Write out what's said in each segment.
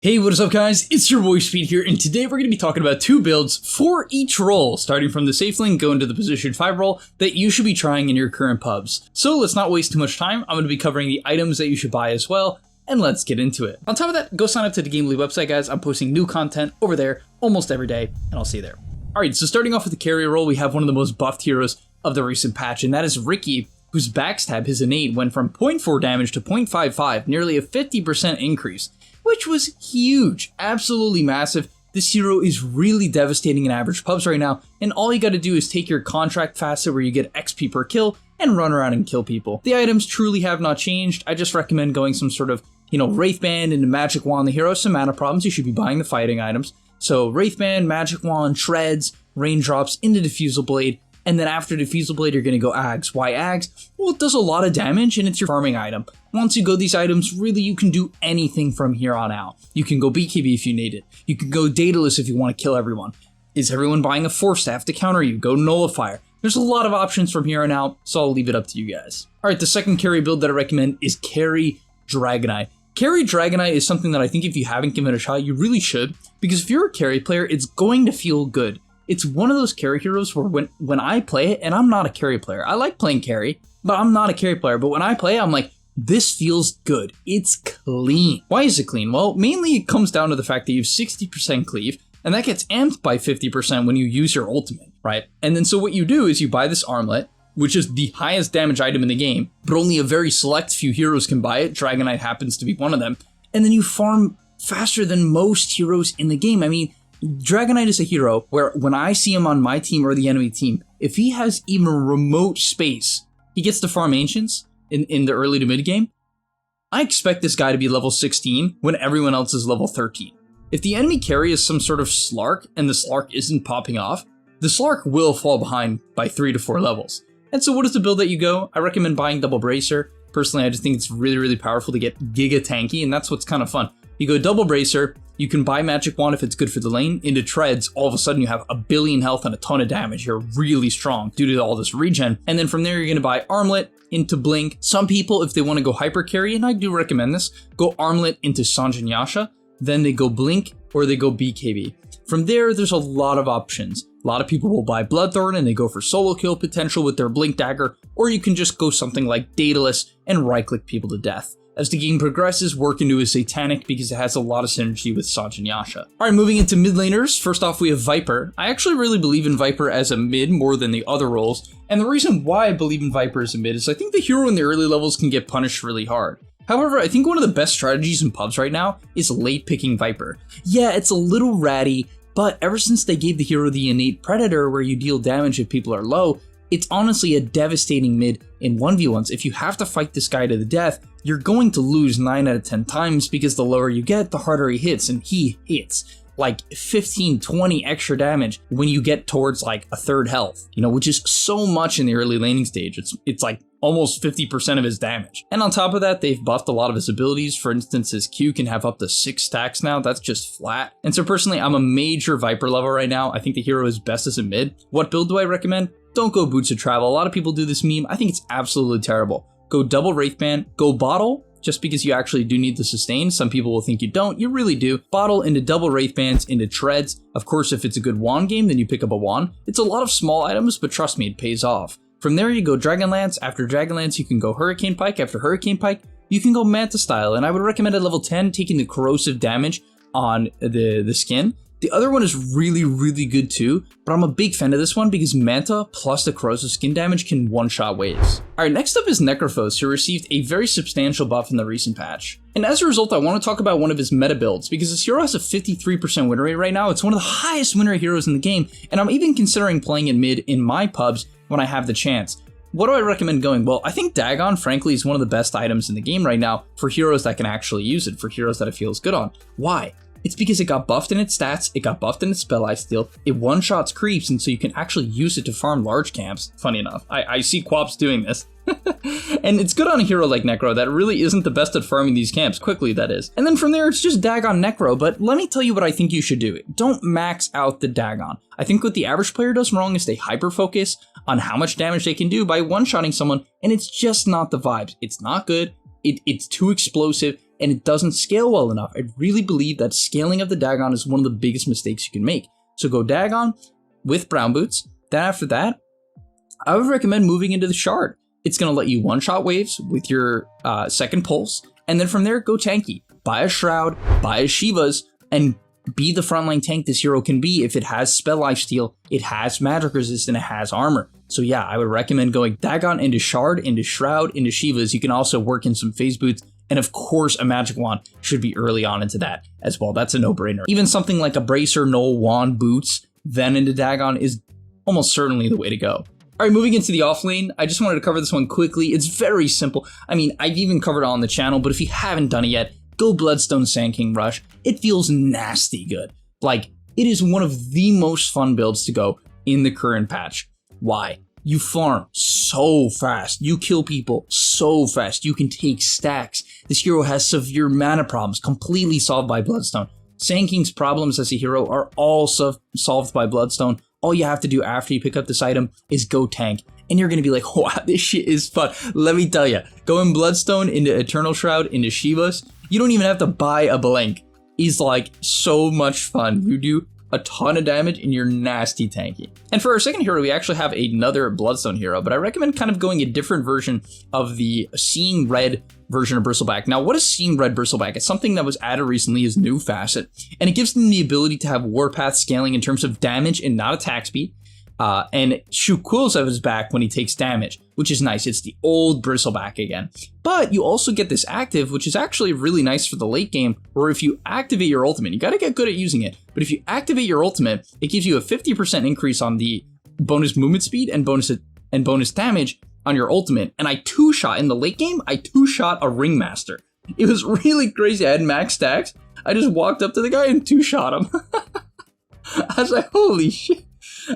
Hey, what is up guys? It's your boy Speed here, and today we're going to be talking about two builds for each role, starting from the safe lane, going to the position 5 role that you should be trying in your current pubs. So let's not waste too much time. I'm going to be covering the items that you should buy as well, and let's get into it. On top of that, go sign up to the Gamely website, guys. I'm posting new content over there almost every day, and I'll see you there. Alright, so starting off with the carry role, we have one of the most buffed heroes of the recent patch, and that is Ricky, whose backstab, his innate, went from 0.4 damage to 0.55, nearly a 50% increase. Which was huge, absolutely massive. This hero is really devastating in average pubs right now, and all you gotta do is take your contract facet where you get XP per kill and run around and kill people. The items truly have not changed. I just recommend going some sort of, Wraith Band into Magic Wand. The hero has some mana problems, you should be buying the fighting items. So Wraith Band, Magic Wand, Shreds, Raindrops into Diffusal Blade, and then after Diffusal Blade, you're gonna go Ags. Why Ags? Well, it does a lot of damage and it's your farming item. Once you go these items, really you can do anything from here on out. You can go BKB if you need it. You can go Daedalus if you want to kill everyone. Is everyone buying a Force Staff to counter you? Go Nullifier. There's a lot of options from here on out, so I'll leave it up to you guys. Alright, the second carry build that I recommend is Carry Dragonite. Carry Dragonite is something that I think if you haven't given it a shot, you really should, because if you're a carry player, it's going to feel good. It's one of those carry heroes where when I play it, and I'm not a carry player, I like playing carry, but I'm not a carry player, but when I play, I'm like, this feels good. It's clean. Why is it clean? Well, mainly it comes down to the fact that you have 60% cleave, and that gets amped by 50% when you use your ultimate, right? And then so what you do is you buy this armlet, which is the highest damage item in the game, but only a very select few heroes can buy it. Dragonite happens to be one of them. And then you farm faster than most heroes in the game. I mean, Dragonite is a hero where when I see him on my team or the enemy team, if he has even remote space, he gets to farm Ancients in the early to mid game. I expect this guy to be level 16 when everyone else is level 13. If the enemy carry is some sort of Slark and the Slark isn't popping off, the Slark will fall behind by 3 to 4 levels. And so what is the build that you go? I recommend buying Double Bracer. Personally, I just think it's really powerful to get giga tanky, and that's what's kind of fun. You go Double Bracer, you can buy Magic Wand if it's good for the lane, into Treads, all of a sudden you have a billion health and a ton of damage. You're really strong due to all this regen. And then from there, you're gonna buy Armlet into Blink. Some people, if they wanna go Hyper Carry, and I do recommend this, go Armlet into Sanjin Yasha, then they go Blink or they go BKB. From there, there's a lot of options. A lot of people will buy Bloodthorn and they go for solo kill potential with their Blink Dagger, or you can just go something like Daedalus and right-click people to death. As the game progresses, work into a Satanic because it has a lot of synergy with Sanjin Yasha. Alright, moving into mid laners, first off we have Viper. I actually really believe in Viper as a mid more than the other roles, and the reason why I believe in Viper as a mid is I think the hero in the early levels can get punished really hard. However, I think one of the best strategies in pubs right now is late picking Viper. Yeah, it's a little ratty, but ever since they gave the hero the innate Predator where you deal damage if people are low, it's honestly a devastating mid in 1v1s. If you have to fight this guy to the death, you're going to lose 9 out of 10 times because the lower you get, the harder he hits, and he hits like 15, 20 extra damage when you get towards like a third health, which is so much in the early laning stage. It's like almost 50% of his damage. And on top of that, they've buffed a lot of his abilities. For instance, his Q can have up to 6 stacks now. That's just flat. And so personally, I'm a major Viper lover right now. I think the hero is best as a mid. What build do I recommend? Don't go Boots of Travel. A lot of people do this meme. I think it's absolutely terrible. Go double Wraith Band, go Bottle, just because you actually do need the sustain. Some people will think you don't, you really do. Bottle into double Wraith Bands, into Treads. Of course, if it's a good wand game, then you pick up a wand. It's a lot of small items, but trust me, it pays off. From there, you go Dragonlance. After Dragonlance, you can go Hurricane Pike. After Hurricane Pike, you can go Manta Style, and I would recommend at level 10 taking the corrosive damage on the skin. The other one is really good too, but I'm a big fan of this one because Manta plus the corrosive skin damage can one-shot waves. Alright, next up is Necrophos, who received a very substantial buff in the recent patch. And as a result, I want to talk about one of his meta builds, because this hero has a 53% win rate right now. It's one of the highest win rate heroes in the game, and I'm even considering playing it mid in my pubs when I have the chance. What do I recommend going? Well, I think Dagon, frankly, is one of the best items in the game right now for heroes that can actually use it, for heroes that it feels good on. Why? It's because it got buffed in its stats, it got buffed in its spell lifesteal, it one-shots creeps, and so you can actually use it to farm large camps. Funny enough, I see Quaps doing this. And it's good on a hero like Necro that really isn't the best at farming these camps, quickly that is. And then from there, it's just Dagon Necro, but let me tell you what I think you should do. Don't max out the Dagon. I think what the average player does wrong is they hyper-focus on how much damage they can do by one-shotting someone, and it's just not the vibes. It's not good, it's too explosive, and it doesn't scale well enough. I really believe that scaling of the Dagon is one of the biggest mistakes you can make. So go Dagon with Brown Boots. Then after that, I would recommend moving into the Shard. It's going to let you one-shot waves with your second pulse, and then from there, go tanky. Buy a Shroud, buy a Shiva's, and be the frontline tank this hero can be. If it has spell lifesteal, it has magic resist, and it has armor. So yeah, I would recommend going Dagon into Shard, into Shroud, into Shiva's. You can also work in some phase boots, and of course a magic wand should be early on into that as well. That's a no-brainer. Even something like a Bracer, Null, Wand, Boots, then into Dagon is almost certainly the way to go. All right, moving into the off lane, I just wanted to cover this one quickly. It's very simple. I mean, I've even covered it on the channel, but if you haven't done it yet, go Bloodstone Sand King Rush. It feels nasty good. Like, it is one of the most fun builds to go in the current patch. Why? You farm so fast. You kill people so fast. You can take stacks. This hero has severe mana problems, completely solved by Bloodstone. Sand King's problems as a hero are all solved by Bloodstone. All you have to do after you pick up this item is go tank. And you're going to be like, wow, this shit is fun. Let me tell you, going Bloodstone into Eternal Shroud, into Shiva's, you don't even have to buy a blink. It's like so much fun. You do a ton of damage and you're nasty tanky. And for our second hero, we actually have another Bloodstone hero, but I recommend kind of going a different version of the Seeing Red version of Bristleback. Now, what is Seeing Red Bristleback? It's something that was added recently as new facet, and it gives them the ability to have Warpath scaling in terms of damage and not attack speed. And shoot quills of his back when he takes damage, which is nice. It's the old Bristleback again. But you also get this active, which is actually really nice for the late game, where if you activate your ultimate, you gotta get good at using it, but if you activate your ultimate, it gives you a 50% increase on the bonus movement speed and bonus damage on your ultimate. And I two-shot in the late game, I two-shot a Ringmaster. It was really crazy. I had max stacks. I just walked up to the guy and two-shot him. I was like, holy shit.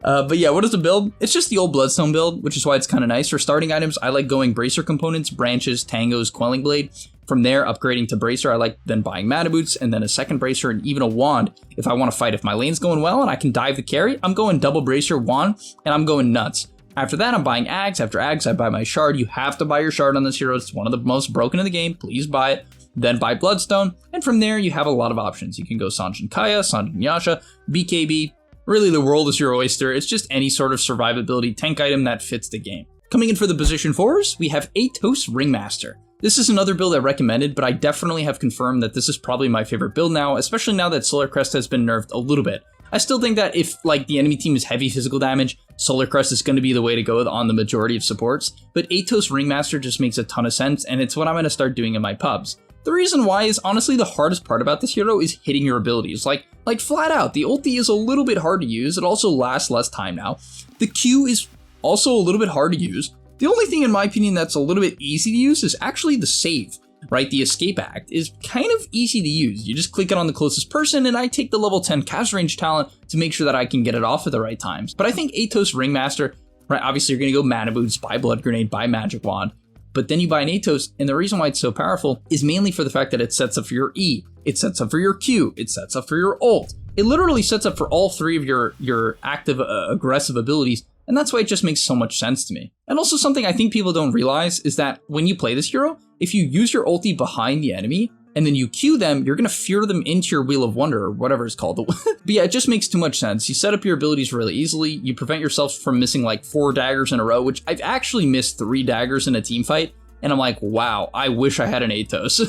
But yeah, what is the build? It's just the old Bloodstone build, which is why it's kind of nice. For starting items, I like going Bracer components, Branches, Tangos, Quelling Blade. From there, upgrading to Bracer, I like then buying Mana Boots, and then a second Bracer, and even a Wand if I want to fight. If my lane's going well and I can dive the carry, I'm going double Bracer, Wand, and I'm going nuts. After that, I'm buying Ags. After Ags, I buy my Shard. You have to buy your Shard on this hero. It's one of the most broken in the game. Please buy it. Then buy Bloodstone. And from there, you have a lot of options. You can go Sanjin Kaya, Sanjin Yasha, BKB. Really, the world is your oyster. It's just any sort of survivability tank item that fits the game. Coming in for the position 4s, we have Atos Ringmaster. This is another build I recommended, but I definitely have confirmed that this is probably my favorite build now, especially now that Solar Crest has been nerfed a little bit. I still think that if like the enemy team is heavy physical damage, Solar Crest is going to be the way to go on the majority of supports, but Atos Ringmaster just makes a ton of sense, and it's what I'm going to start doing in my pubs. The reason why is honestly the hardest part about this hero is hitting your abilities. Like flat out, the ulti is a little bit hard to use. It also lasts less time now. The Q is also a little bit hard to use. The only thing in my opinion that's a little bit easy to use is actually the save, right? The escape act is kind of easy to use. You just click it on the closest person, and I take the level 10 cast range talent to make sure that I can get it off at the right times. But I think Atos Ringmaster, right? Obviously you're gonna go Mana Boots, buy Blood Grenade, buy Magic Wand. But then you buy an Atos, and the reason why it's so powerful is mainly for the fact that it sets up for your E, it sets up for your Q, it sets up for your ult. It literally sets up for all three of your active aggressive abilities, and that's why it just makes so much sense to me. And also something I think people don't realize is that when you play this hero, if you use your ulti behind the enemy, and then you Q them, you're gonna fear them into your Wheel of Wonder, or whatever it's called. But yeah, it just makes too much sense. You set up your abilities really easily, you prevent yourself from missing like 4 daggers in a row, which I've actually missed 3 daggers in a team fight, and I'm like, wow, I wish I had an Atos.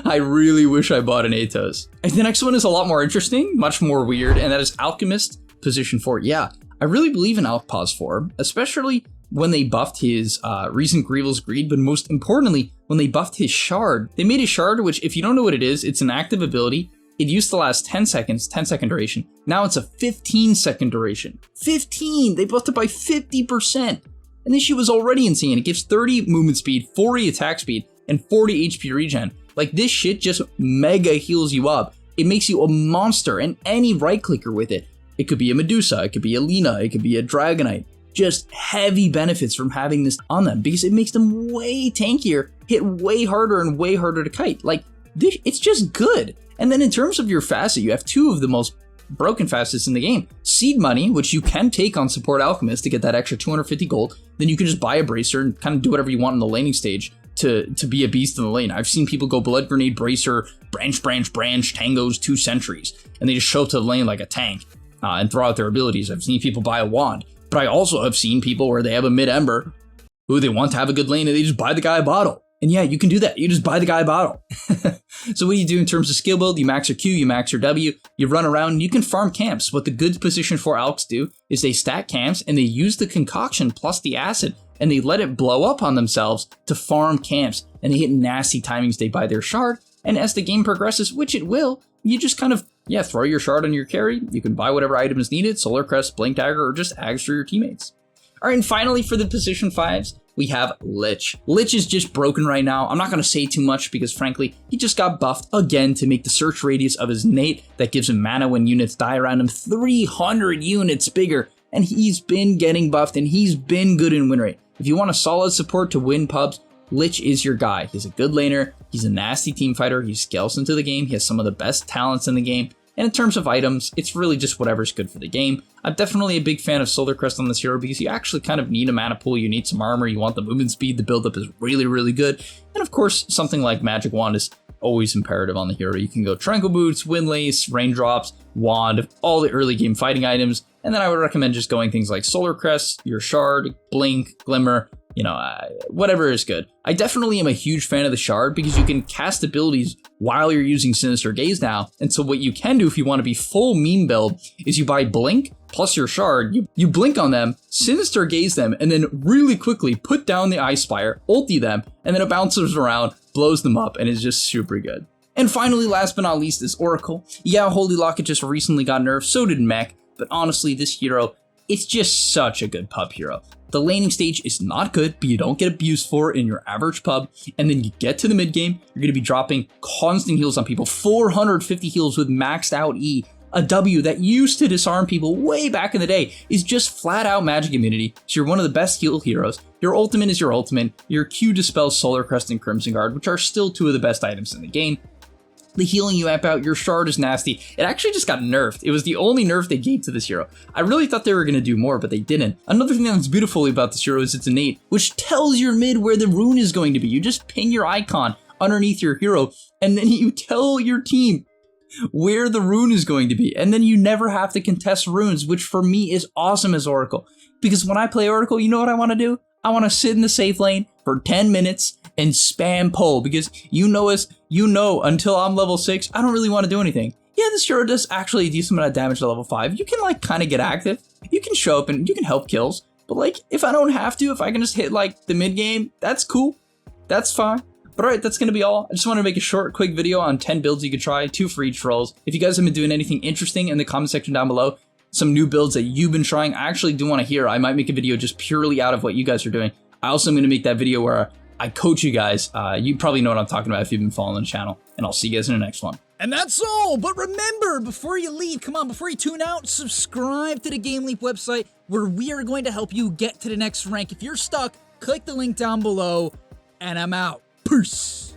I really wish I bought an Atos. And the next one is a lot more interesting, much more weird, and that is Alchemist, position 4. Yeah, I really believe in Alchpos 4, especially when they buffed his Recent Grievel's Greed, but most importantly, when they buffed his Shard. They made a Shard, which if you don't know what it is, it's an active ability. It used to last 10 seconds, 10-second duration. Now it's a 15-second duration. 15! They buffed it by 50%. And this shit was already insane. It gives 30 movement speed, 40 attack speed, and 40 HP regen. Like, this shit just mega heals you up. It makes you a monster, and any right clicker with it. It could be a Medusa, it could be a Lina, it could be a Dragonite. Just heavy benefits from having this on them because it makes them way tankier, hit way harder and way harder to kite. Like, this, it's just good. And then in terms of your facet, you have 2 of the most broken facets in the game. Seed Money, which you can take on Support Alchemist to get that extra 250 gold. Then you can just buy a Bracer and kind of do whatever you want in the laning stage. to be a beast in the lane. I've seen people go Blood Grenade, Bracer, Branch, Tangos, 2 Sentries, and they just show up to the lane like a tank and throw out their abilities. I've seen people buy a wand, but I also have seen people where they have a mid-ember who they want to have a good lane and they just buy the guy a bottle. And yeah, you can do that. You just buy the guy a bottle. So what do you do in terms of skill build? You max your Q, you max your W, you run around, and you can farm camps. What the good position 4 alks do is they stack camps and they use the concoction plus the acid and they let it blow up on themselves to farm camps. And they hit nasty timings. They buy their shard. And as the game progresses, which it will, you just kind of, throw your shard on your carry. You can buy whatever item is needed, Solar Crest, Blink Dagger, or just Ags for your teammates. All right, and finally for the position 5s, we have Lich. Lich is just broken right now. I'm not going to say too much because frankly, he just got buffed again to make the search radius of his Nate that gives him mana when units die around him 300 units bigger. And he's been getting buffed and he's been good in win rate. If you want a solid support to win pubs, Lich is your guy. He's a good laner. He's a nasty team fighter. He scales into the game. He has some of the best talents in the game. And in terms of items, it's really just whatever's good for the game. I'm definitely a big fan of Solar Crest on this hero because you actually kind of need a mana pool, you need some armor, you want the movement speed, the buildup is really, really good. And of course, something like Magic Wand is always imperative on the hero. You can go Tranquil Boots, Windlace, Raindrops, Wand, all the early game fighting items. And then I would recommend just going things like Solar Crest, your Shard, Blink, Glimmer, whatever is good. I definitely am a huge fan of the Shard because you can cast abilities while you're using Sinister Gaze now. And so what you can do if you want to be full meme build is you buy Blink plus your Shard, you blink on them, Sinister Gaze them, and then really quickly put down the Ice Spire, ulti them, and then it bounces around, blows them up, and is just super good. And finally, last but not least is Oracle. Yeah, Holy Locket just recently got nerfed, so did Mech, but honestly, this hero, it's just such a good pub hero. The laning stage is not good, but you don't get abused for it in your average pub. And then you get to the mid game, you're going to be dropping constant heals on people, 450 heals with maxed out E. A W that used to disarm people way back in the day is just flat out magic immunity. So you're one of the best heal heroes. Your ultimate is your ultimate. Your Q dispels Solar Crest and Crimson Guard, which are still 2 of the best items in the game. The healing you amp out, your Shard is nasty. It actually just got nerfed. It was the only nerf they gave to this hero. I really thought they were going to do more, but they didn't. Another thing that's beautiful about this hero is its innate, which tells your mid where the rune is going to be. You just ping your icon underneath your hero, and then you tell your team where the rune is going to be. And then you never have to contest runes, which for me is awesome as Oracle. Because when I play Oracle, you know what I want to do? I want to sit in the safe lane for 10 minutes and spam pull, because until I'm level 6, I don't really want to do anything. Yeah, this hero does actually a decent amount of damage to level 5. You can kind of get active. You can show up and you can help kills. But if I don't have to, if I can just hit the mid game, that's cool. That's fine. But alright, that's going to be all. I just want to make a short, quick video on 10 builds you could try, 2 for each roles. If you guys have been doing anything interesting in the comment section down below, some new builds that you've been trying, I actually do want to hear. I might make a video just purely out of what you guys are doing. I also am going to make that video where I coach you guys. You probably know what I'm talking about if you've been following the channel. And I'll see you guys in the next one. And that's all. But remember, before you leave, before you tune out, subscribe to the Game Leap website where we are going to help you get to the next rank. If you're stuck, click the link down below. And I'm out. Peace.